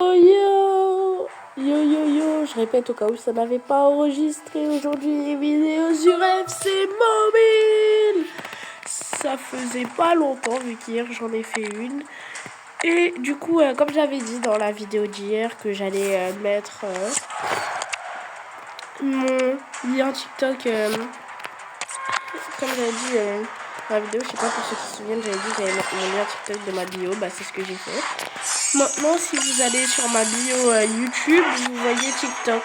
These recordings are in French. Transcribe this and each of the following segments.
Yo, yo, yo, yo, je répète au cas où ça n'avait pas enregistré aujourd'hui les vidéos sur FC Mobile. Ça faisait pas longtemps vu qu'hier j'en ai fait une. Et du coup, comme j'avais dit dans la vidéo d'hier que j'allais mettre mon lien TikTok, comme j'avais dit dans la vidéo, je sais pas pour ceux qui se souviennent, j'avais dit que j'allais mettre mon lien TikTok de ma bio, bah c'est ce que j'ai fait. Maintenant, si vous allez sur ma bio YouTube, vous voyez TikTok.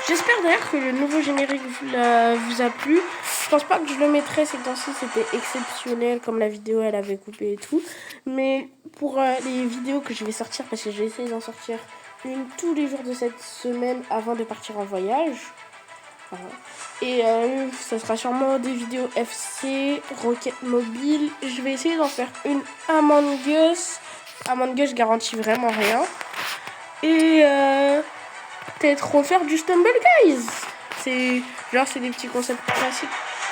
J'espère d'ailleurs que le nouveau générique vous a plu. Je pense pas que je le mettrai ces temps-ci, c'était exceptionnel comme la vidéo elle avait coupé et tout. Mais pour les vidéos que je vais sortir, parce que je vais essayer d'en sortir une tous les jours de cette semaine avant de partir en voyage. Voilà. Et ça sera sûrement des vidéos FC, Rocket Mobile. Je vais essayer d'en faire une Among Us. Among Us, je garantis vraiment rien. Et peut-être refaire du Stumble Guys. C'est des petits concepts classiques.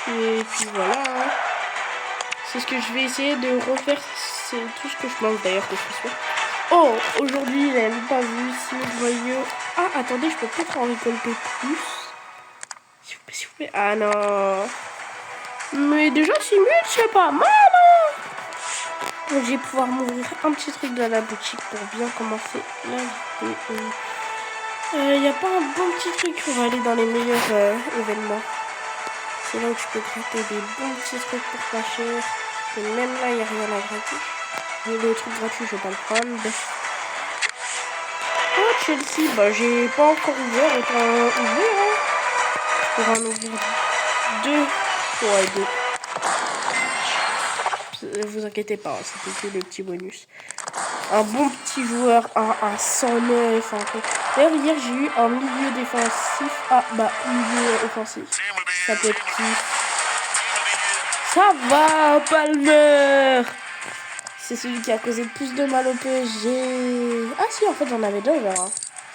Et puis voilà. C'est ce que je vais essayer de refaire. C'est tout ce que je pense d'ailleurs que je suis sûre. Oh, aujourd'hui, il n'a même pas vu si vous voyez. Ah, attendez, je peux peut-être en récolter plus. S'il vous plaît. Ah non. Mais déjà, 6 minutes, c'est pas mal. Donc, je vais pouvoir m'ouvrir un petit truc dans la boutique pour bien commencer la vidéo. Il n'y a pas un bon petit truc. On va aller dans les meilleurs événements. C'est là où tu peux gratter des bons petits trucs pour pas cher. Et même là, il n'y a rien à gratter. Mais le truc gratuit, je vais pas le prendre. Oh, Chelsea, bah j'ai pas encore ouvert. Autant ouvrir. Hein. Je pourrais en ouvrir 2. Ouais, 2. Vous inquiétez pas, c'était que le petit bonus. Un bon petit joueur, un 109. D'ailleurs, hier, j'ai eu un milieu défensif. Ah, bah, milieu offensif. Ça peut être qui? Ça va, Palmer! C'est celui qui a causé le plus de mal au PSG. Ah si, en fait, j'en avais déjà ouvert. Hein.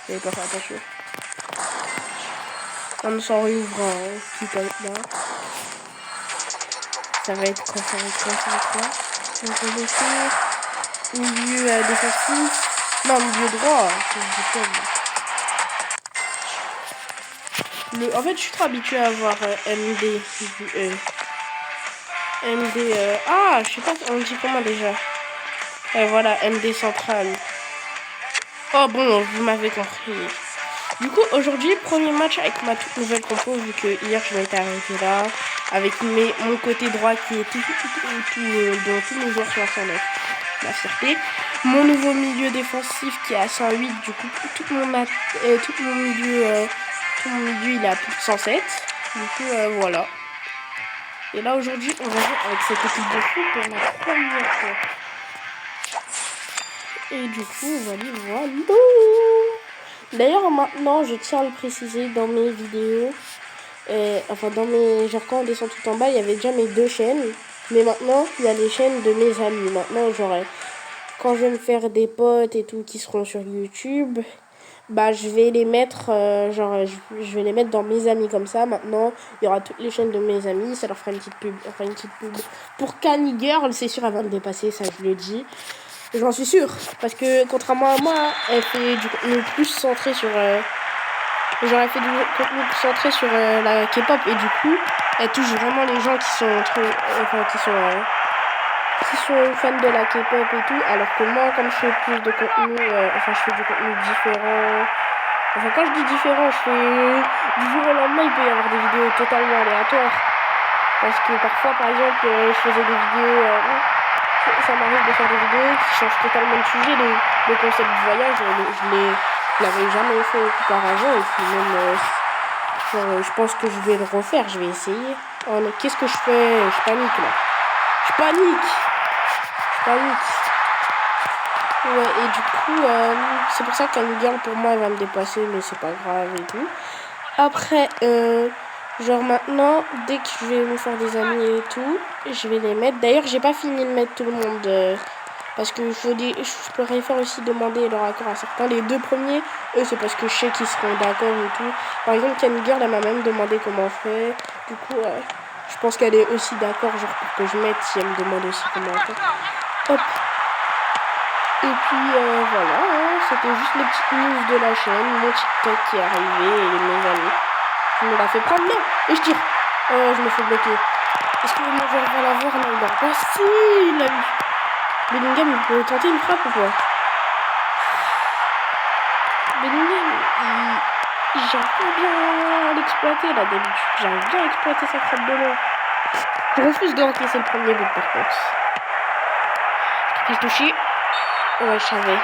J'avais pas fait attention. On s'en réouvre qui peut être là. Ça va être quoi? Ça va être quoi? Ça va être quoi? On peut le faire. Milieu défensif. Non, milieu droit. En fait, je suis trop habituée à avoir MD. MD. Ah, je sais pas, on dit comment déjà. Voilà, MD central. Oh bon, vous m'avez compris. Du coup, aujourd'hui, premier match avec ma toute nouvelle compo, vu que hier je m'étais arrêté là, avec mon côté droit qui est dont tous mes joueurs sont à 109. La fierté. Mon nouveau milieu défensif qui est à 108, du coup, tout mon milieu il est à plus de 107. Du coup, voilà. Et là, aujourd'hui, on va jouer avec cette équipe de foot pour la première fois. Et du coup, voilà. D'ailleurs, maintenant, je tiens à le préciser dans mes vidéos. Genre quand on descend tout en bas, il y avait déjà mes 2 chaînes. Mais maintenant, il y a les chaînes de mes amis. Maintenant, quand je vais me faire des potes et tout qui seront sur YouTube, bah je vais les mettre, je vais les mettre dans mes amis comme ça. Maintenant, il y aura toutes les chaînes de mes amis. Ça leur fera une petite pub. Enfin, une petite pub. Pour Canny Girl, c'est sûr, elle va me dépasser, ça je le dis. J'en suis sûre, parce que contrairement à moi, elle fait du contenu plus centré sur... elle fait du contenu plus centré sur la K-pop, et du coup, elle touche vraiment les gens qui sont fans de la K-pop et tout, alors que moi, comme je fais plus de contenu, je fais du contenu différent. Enfin, quand je dis différent, je fais du jour au lendemain, il peut y avoir des vidéos totalement aléatoires. Parce que parfois, par exemple, je faisais des vidéos... ça m'arrive de faire des vidéos qui changent totalement de sujet. Le concept du voyage, je l'avais jamais fait auparavant. Et puis même, je pense que je vais le refaire. Je vais essayer. Oh, qu'est-ce que je fais? Je panique là. Je panique. Ouais, et du coup, c'est pour ça qu'Annie Girl, pour moi, elle va me dépasser. Mais c'est pas grave et tout. Après, genre maintenant, dès que je vais me faire des amis et tout, je vais les mettre. D'ailleurs, j'ai pas fini de mettre tout le monde. Parce que je pourrais faire aussi demander leur accord à certains. Les 2 premiers, eux, c'est parce que je sais qu'ils seront d'accord et tout. Par exemple, Canny Girl, elle m'a même demandé comment on fait. Du coup, je pense qu'elle est aussi d'accord, genre pour que je mette si elle me demande aussi comment on fait. Hop. Et puis voilà, hein, c'était juste les petites news de la chaîne, mon TikTok qui est arrivé et mes amis. Je me la fais prendre, non. Et je tire. Oh, je me fais bloquer. Est-ce que mon joueur va l'avoir? Non, il l'a pas. Si, il l'a eu. Bellingham, il peut tenter une frappe ou quoi? Bellingham, j'arrive pas bien à l'exploiter là d'habitude. J'arrive bien à exploiter sa frappe de loin. Je refuse d'encaisser le premier but par contre. Je vais toucher. Ouais, je savais.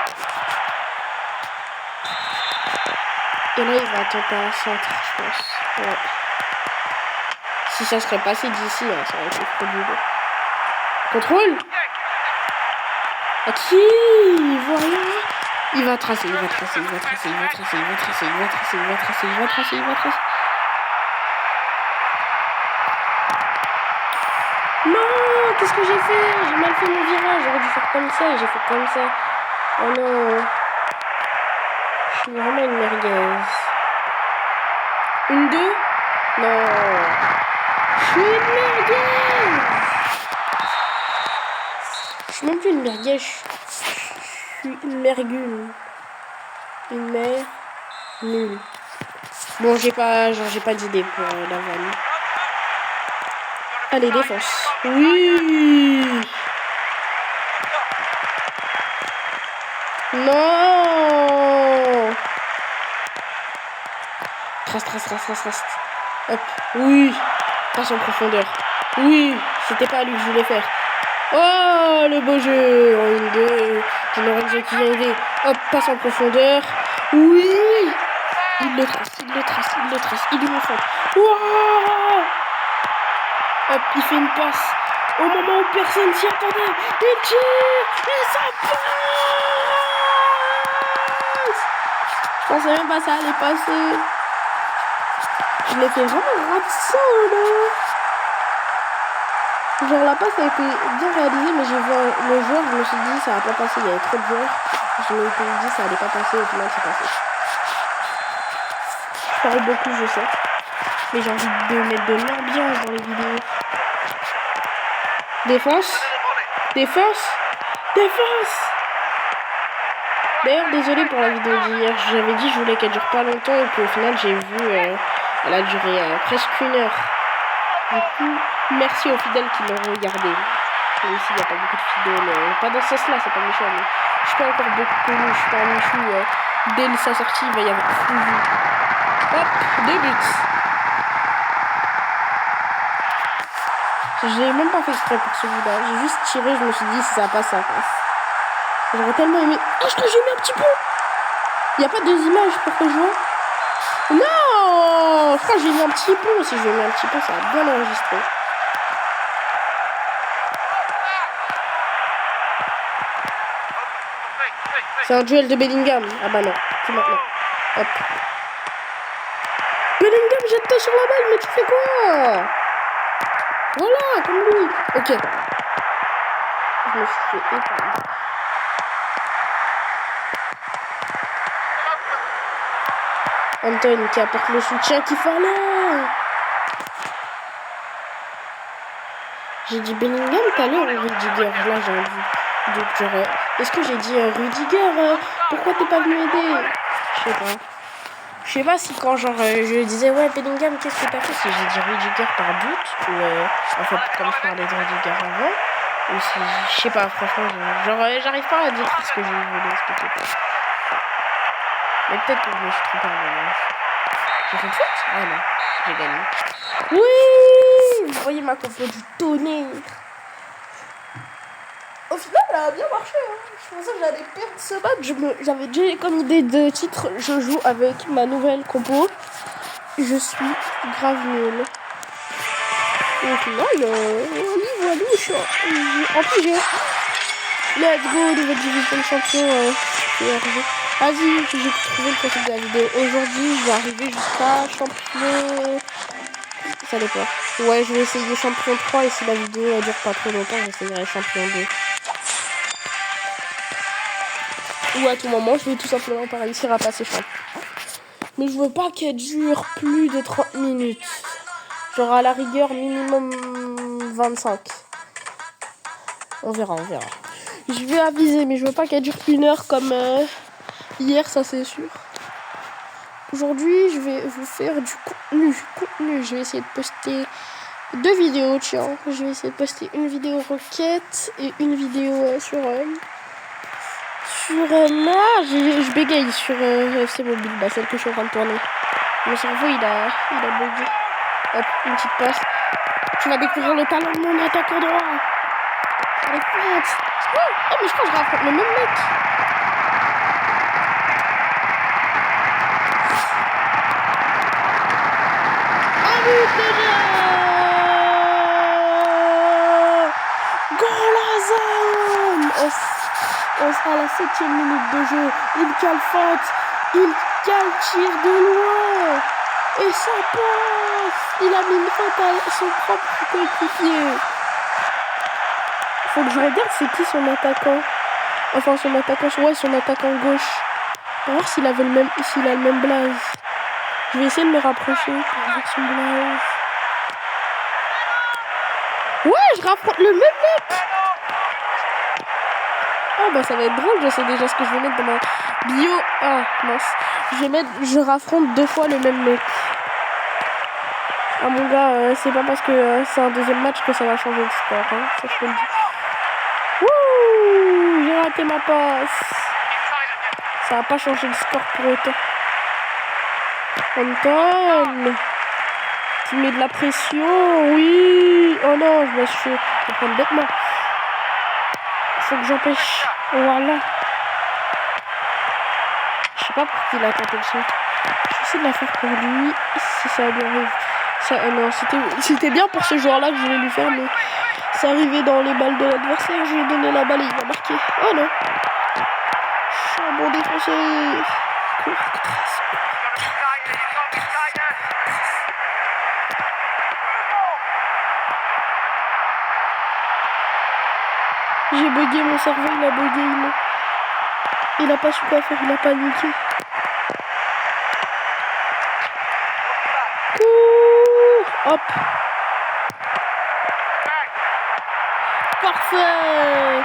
Et là, il va tenter un centre, je pense. Ouais. Si ça serait passé d'ici, hein, ça aurait été trop dur. Contrôle. À qui? Il voit rien. Il va tracer, il va tracer, il va tracer, il va tracer, il va tracer, il va tracer, il va tracer, il va tracer, il va tracer. Non, qu'est-ce que j'ai fait? J'ai mal fait mon virage, j'aurais dû faire comme ça et j'ai fait comme ça. Oh non. Je suis vraiment une merguez. Une, deux? Non. Je suis une merguez. Je suis même plus une merguez, je suis une mergule. Une mère nulle. Bon, j'ai pas d'idée pour la vanne. Allez, défense. Oui. Non. Trace. Hop. Oui. Passe en profondeur. Oui. C'était pas lui que je voulais faire. Oh, le beau jeu. En une, deux. J'ai Lorenzo qui vient aider. Hop, passe en profondeur. Oui. Il le trace. Il est mon centre. Wow. Hop, il fait une passe. Au moment où personne s'y attendait. Il tire. Et ça passe. Je pensais même pas ça allait passer. Je l'ai fait vraiment ratissant là. Genre la passe a été bien réalisée, mais j'ai vu le joueur, je me suis dit ça va pas passer, il y avait trop de joueurs. Je me suis dit ça allait pas passer, au final c'est passé. Je parle beaucoup, je sais. Mais j'ai envie de mettre de l'ambiance dans les vidéos. Défense. D'ailleurs, désolé pour la vidéo d'hier. J'avais dit que je voulais qu'elle dure pas longtemps et puis au final j'ai vu elle a duré presque 1 heure. Du coup, merci aux fidèles qui l'ont regardé. Même s'il n'y a pas beaucoup de fidèles. Pas dans ce sens-là, c'est pas méchant. Mais je suis pas encore beaucoup connu. Je suis pas un Michou. Dès sa sortie, il va y avoir full vue. Hop, 2 buts. J'ai même pas fait exprès pour celui-là. J'ai juste tiré, je me suis dit si ça passe, ça passe. J'aurais tellement aimé. Ah, je crois que j'ai mis un petit pont. Il n'y a pas 2 images pour que je vois. Non, je crois que j'ai mis un petit pont. Si je mets un petit pont, ça va bien enregistrer. C'est un duel de Bellingham. Ah bah non, c'est maintenant. Hop. Bellingham, jette-toi sur la balle, mais tu fais quoi? Voilà, comme lui. Ok. Je me suis fait éteindre. Anton qui apporte le soutien qu'il fallait. J'ai dit Bellingham tout à l'heure ou Rudiger? Là j'ai un doute. Genre, est-ce que j'ai dit Rudiger? Pourquoi t'es pas venu aider? Je sais pas. Je sais pas si quand genre je disais ouais Bellingham qu'est-ce que t'as fait, si j'ai dit Rudiger par doute ou en fait comme je parlais de Rudiger avant ou si je sais pas, franchement genre j'arrive pas à dire ce que je voulais expliquer. Mais peut-être que je me suis trompé en moment. J'ai fait une faute? Ah non, j'ai gagné. Oui, vous voyez ma compo du tonnerre. Au final, elle a bien marché. Hein. Je pensais que j'allais perdre ce match. J'avais déjà comme idée de titre. Je joue avec ma nouvelle compo. Je suis grave nulle. Au final, en plus, j'ai let's go, nouvelle division de champion. Vas-y, j'ai trouvé le concept de la vidéo. Aujourd'hui, je vais arriver jusqu'à champion. Ça dépend. Ouais, je vais essayer champion 3 et si la vidéo elle dure pas trop longtemps, j'essayerai champion 2. Ou à tout moment, je vais tout simplement pas réussir à passer champion. Mais je veux pas qu'elle dure plus de 30 minutes. Genre à la rigueur, minimum 25. On verra. Je vais aviser, mais je veux pas qu'elle dure 1 heure comme hier, ça c'est sûr. Aujourd'hui, je vais vous faire du contenu. Je vais essayer de poster 2 vidéos, tiens. Je vais essayer de poster une vidéo requête et une vidéo sur là, je bégaye sur FC Mobile, bah, celle que je suis en train de tourner. Mon cerveau, il a bugué. Hop, une petite passe. Tu vas découvrir le talent de mon attaquant droit. Allez, faites. Oh, mais je crois que je raconte le même mec. Ah oui, déjà. Goal à la 7e minute de jeu. Il cale faute. Il cale tir de loin. Et ça passe. Il a mis une faute à son propre coéquipier. Faut que je regarde c'est qui son attaquant. Enfin son attaquant, ouais, son attaquant gauche. Pour voir s'il a le même blaze. Je vais essayer de me rapprocher pour voir son blaze. Ouais, je rapproche le même mec. Oh bah ça va être drôle, je sais déjà ce que je vais mettre dans ma bio. Ah mince. Je raffronte 2 fois le même mec. Ah mon gars, c'est pas parce que c'est un deuxième match que ça va changer le score, hein. Ça je peux le dire. Wouh, j'ai raté ma passe. Ça va pas changer le score pour autant. Anton, tu mets de la pression, oui. Oh non, je vais prendre bêtement. Faut que j'empêche. Voilà. Je sais pas pour qui il a tenté le shot. Je vais essayer de la faire pour lui si ça lui arrive. Ça, non, c'était bien pour ce joueur-là que je voulais lui faire, mais c'est arrivé dans les balles de l'adversaire. Je lui ai donné la balle et il va marquer. Oh non. Je suis un bon défenseur. J'ai bugué, mon cerveau il a bugué. Il a pas su quoi faire, il a paniqué. Hop. Parfait.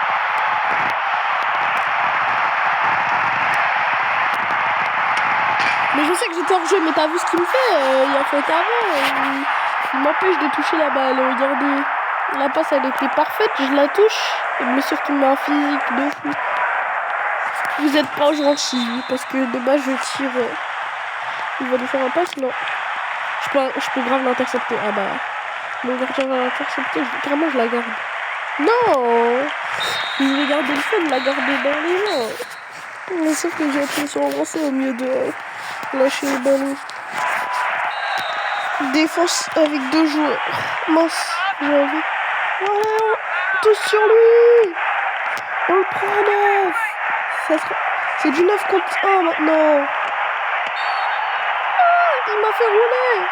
Mais je sais que j'étais hors jeu, mais t'as vu ce qu'il me fait il a fait avant. Il m'empêche de toucher la balle. Regardez. La passe elle était parfaite, je la touche. Et me surtout met un physique de fou. Vous êtes pas gentil parce que dommage je tire. Il va lui faire un passe, non. Je peux grave l'intercepter. Ah bah. Mon gardien va l'intercepter. Carrément je la garde. Non. Je vais garder le fun, la garder dans les mains. Mais sauf que j'ai appuyé sur avancer au mieux de lâcher le ballon. Défense avec 2 joueurs. Mince, j'ai envie. Voilà, tous sur lui. On le prend à 9. C'est du 9 contre 1 maintenant. Ah, il m'a fait rouler.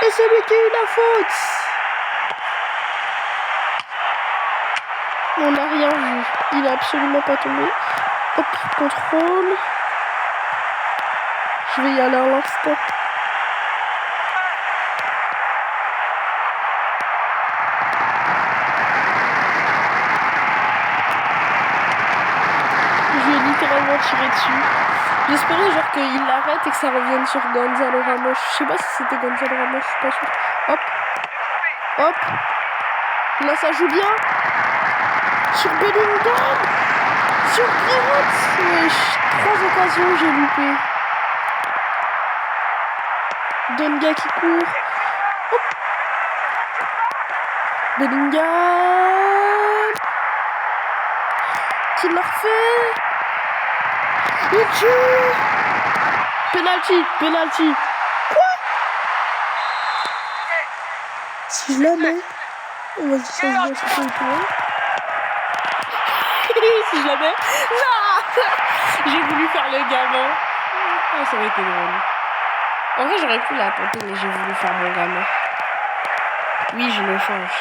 Et c'est lui qui a eu la faute. On n'a rien vu. Il est absolument pas tombé. Hop, contrôle. Je vais y aller à l'instant. Je vais littéralement tirer dessus. J'espérais genre qu'il l'arrête et que ça revienne sur Gonzalo Ramos. Je sais pas si c'était Gonzalo Ramos, je suis pas sûre. Hop. Hop. Là ça joue bien. Sur Bellingham. Sur Grant. 3 occasions j'ai loupé. Donga qui court. Hop. Bellingham. Qui l'a refait. Il tue. Penalty. Quoi? Si je la mets. Vas-y, ça se voit, c'est pas le point. Si je la mets. Non. J'ai voulu faire le gamin. Ah, ça aurait été drôle. En vrai, j'aurais pu la tenter, mais j'ai voulu faire mon gamin. Oui, je le change.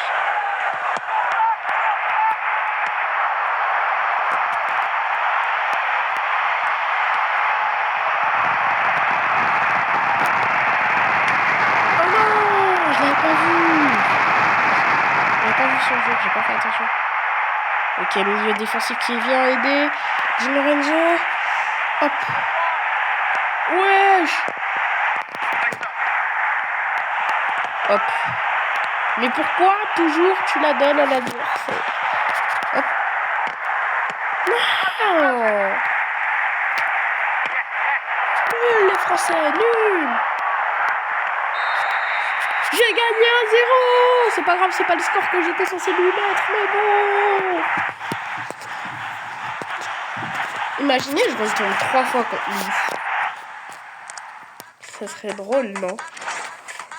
J'ai pas fait attention. Ok, milieu défensif qui vient aider. Di Lorenzo. Hop. Wesh. Hop. Mais pourquoi toujours tu la donnes à l'adversaire? Hop. Non. Nul les Français, nul. J'ai gagné 1-0. C'est pas grave, c'est pas le score que j'étais censé lui mettre, mais bon. Imaginez, je retourne 3 fois contre lui. Ça serait drôle, non?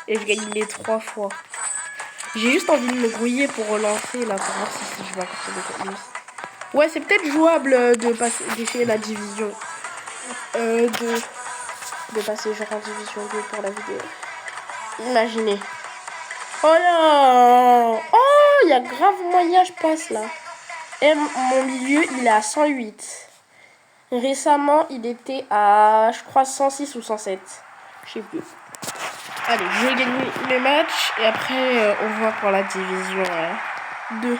Et je gagne les 3 fois. J'ai juste envie de me grouiller pour relancer là, pour voir si je vais accorder de contre lui. Ouais, c'est peut-être jouable de passer, d'essayer la division. De passer genre en division 2 pour la vidéo. Imaginez. Oh là! Oh, il y a grave moyen, je passe là. Et mon milieu, il est à 108. Récemment, il était à, je crois, 106 ou 107. Je sais plus. Allez, je vais gagner mes matchs et après, on voit pour la division 2.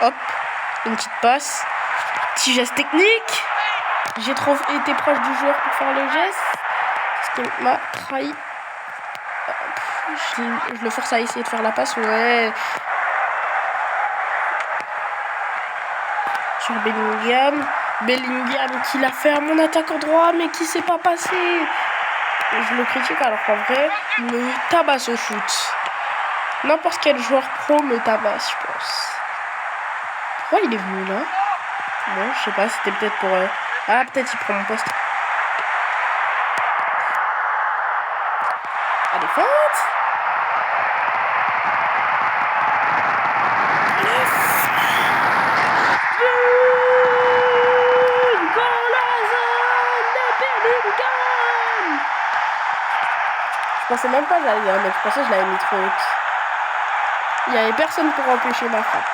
Hop, une petite passe. Petit geste technique. J'ai trop été proche du joueur pour faire le geste. Parce qu'il m'a trahi. Je le force à essayer de faire la passe. Ouais. Sur Bellingham. Bellingham qui l'a fait à mon attaquant droit, mais qui s'est pas passé. Je le critique alors qu'en vrai, il me tabasse au foot. N'importe quel joueur pro me tabasse, je pense. Pourquoi il est venu là? Bon, je sais pas, c'était peut-être pour... Ah, peut-être il prend mon poste. Allez, faute! Je pensais même pas que j'allais la mettre. Je pensais que je l'avais mis trop haute. Il n'y avait personne pour empêcher ma frappe.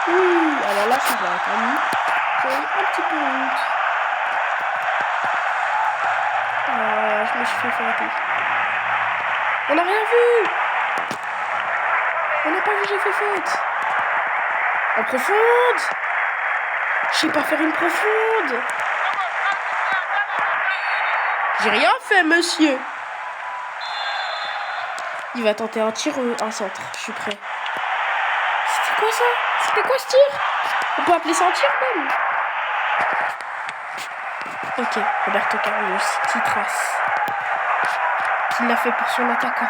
Oui, alors là, c'est bien, t'as mis. J'ai un petit peu honte. Je me suis fait fouetter. On n'a rien vu. On n'a pas vu, j'ai fait faute. En profonde. Je sais pas faire une profonde. J'ai rien fait, monsieur. Il va tenter un tir ou un centre. Je suis prêt. C'était quoi ça? C'était quoi ce tir? On peut appeler ça un tir même. Ok, Roberto Carlos qui trace. Qui l'a fait pour son attaquant.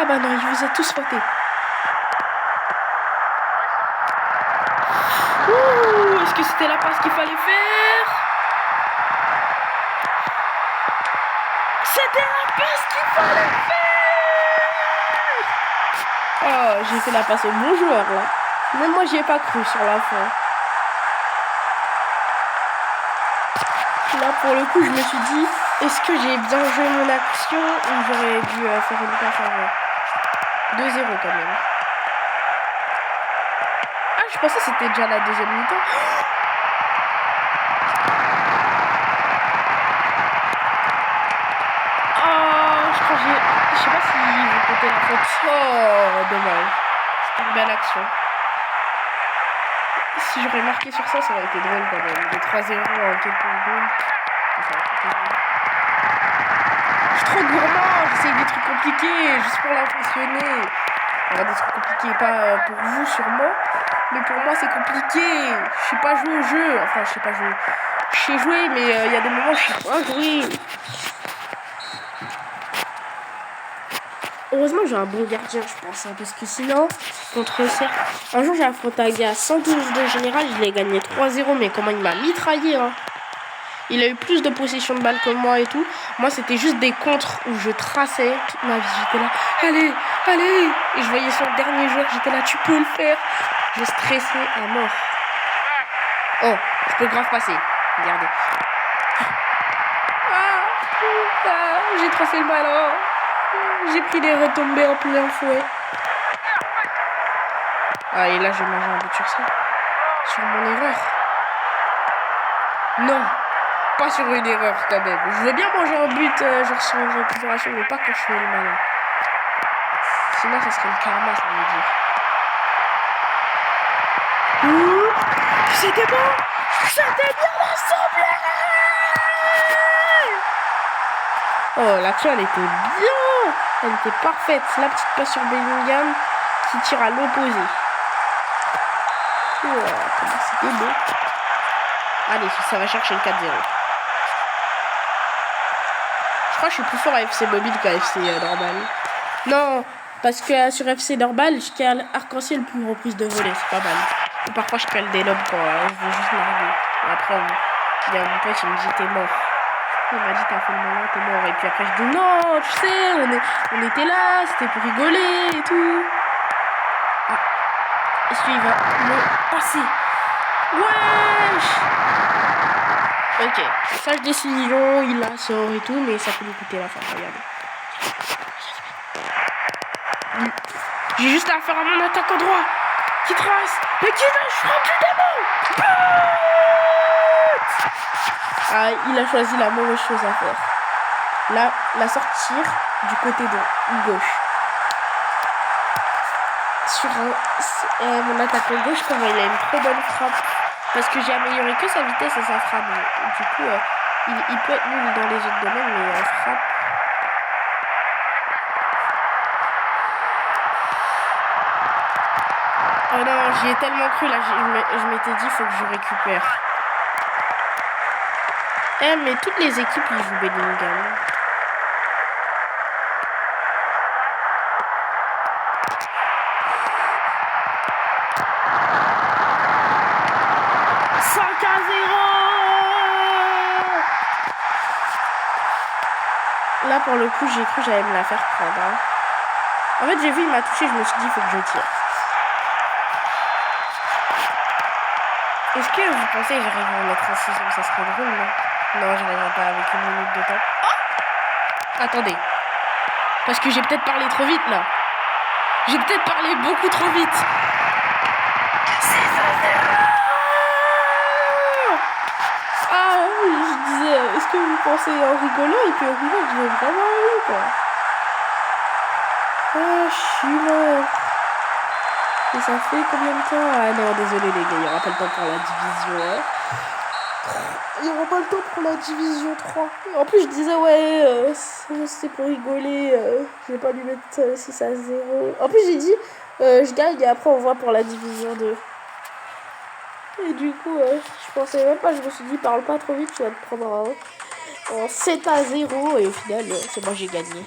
Ah bah non, il vous a tous fouetté. Ouh, est-ce que c'était la passe qu'il fallait faire? C'était la passe qu'il fallait faire. Oh, j'ai fait la passe au bon joueur là. Même moi, j'y ai pas cru sur la fin. Là, pour le coup, je me suis dit, est-ce que j'ai bien joué mon action ou j'aurais dû faire une passe avant? 2-0 quand même. Ah, je pensais que c'était déjà la deuxième mi-temps. Oh, je crois que je sais pas si vous comptez la faute. Oh, dommage. C'était une belle action. Si j'aurais marqué sur ça, ça aurait été drôle quand même. Les 3-0 en quelques secondes. Je suis trop gourmand, j'essaye des trucs compliqués, juste pour l'impressionner. Alors des trucs compliqués, pas pour vous sûrement, mais pour moi c'est compliqué. Je sais pas jouer au jeu, enfin je sais pas jouer. Je sais jouer, mais il y a des moments où je sais pas jouer. Heureusement j'ai un bon gardien, je pense, hein, parce que sinon, contre Serre, un jour j'ai affronté un gars à 112 de général, je l'ai gagné 3-0, mais comment il m'a mitraillé, hein. Il a eu plus de possession de balle que moi et tout. Moi, c'était juste des contres où je traçais toute ma vie. J'étais là, allez, allez. Et je voyais son dernier joueur, j'étais là, tu peux le faire. Je stressais à mort. Oh, je peux grave passer. Regardez. J'ai trop fait le malin. J'ai pris des retombées en plein fouet. Ah, et là, j'ai mangé un but sur ça. Sur mon erreur. Non. Pas sur une erreur quand même. Je veux bien manger un but, genre sur une récupération, mais pas quand je fais le malin. Sinon, ça serait le karma, ça veut dire. Ouh, c'était bon. C'était bien assemblé. Oh, l'action, elle était bien. Elle était parfaite. La petite passe sur Bellingham qui tire à l'opposé. Oh, comment c'était beau. Allez, ça va chercher le 4-0. Je crois que je suis plus fort à FC Mobile qu'à FC normal. Non, parce que sur FC normal, je cale arc-en-ciel pour reprise de volée, c'est pas mal. Ou parfois je cale des lobes quand je veux juste larguer. Et après, il y a mon pote, il me dit t'es mort. Il m'a dit t'as fait le malin, t'es mort. Et puis après je dis non, tu sais, on était là, c'était pour rigoler et tout. Ah, est-ce qu'il va me passer? Wesh! Ok, sage décision, il la sort et tout, mais ça peut lui coûter la fin, regardez. J'ai juste à faire à mon attaquant droit qui trace et qui lâche frappe du démon. Ah, il a choisi la mauvaise chose à faire. Là, la sortir du côté de gauche. Sur mon attaquant gauche, comment il a une trop bonne frappe. Parce que j'ai amélioré que sa vitesse et sa frappe. Du coup, il peut être nul dans les autres domaines, mais en frappe. Oh non, j'y ai tellement cru là, je m'étais dit, faut que je récupère. Mais toutes les équipes, ils jouent Bellingham. Là, pour le coup, j'ai cru que j'allais me la faire prendre. Hein. En fait, j'ai vu, il m'a touché, je me suis dit, il faut que je tire. Est-ce que vous pensez que j'arriverai à mettre un 6e? Ça serait drôle, non? Non, j'arriverai pas avec une minute de temps. Oh, attendez. Parce que j'ai peut-être parlé trop vite, là. J'ai peut-être parlé beaucoup trop vite. Ah oui, je disais, est-ce que vous pensez en rigolant? Et puis en rigolant, je l'ai vraiment eu, quoi. Ah, je suis mort. Et ça fait combien de temps? Ah non, désolé les gars, il n'y aura pas le temps pour la division 1. Il n'y aura pas le temps pour la division 3. En plus, je disais, ouais, c'est pour rigoler. Je vais pas lui mettre 6-0. En plus, j'ai dit, je gagne et après, on voit pour la division 2. Et du coup, je pensais même pas, je me suis dit, parle pas trop vite, tu vas te prendre en 7-0. Et au final, c'est moi, j'ai gagné.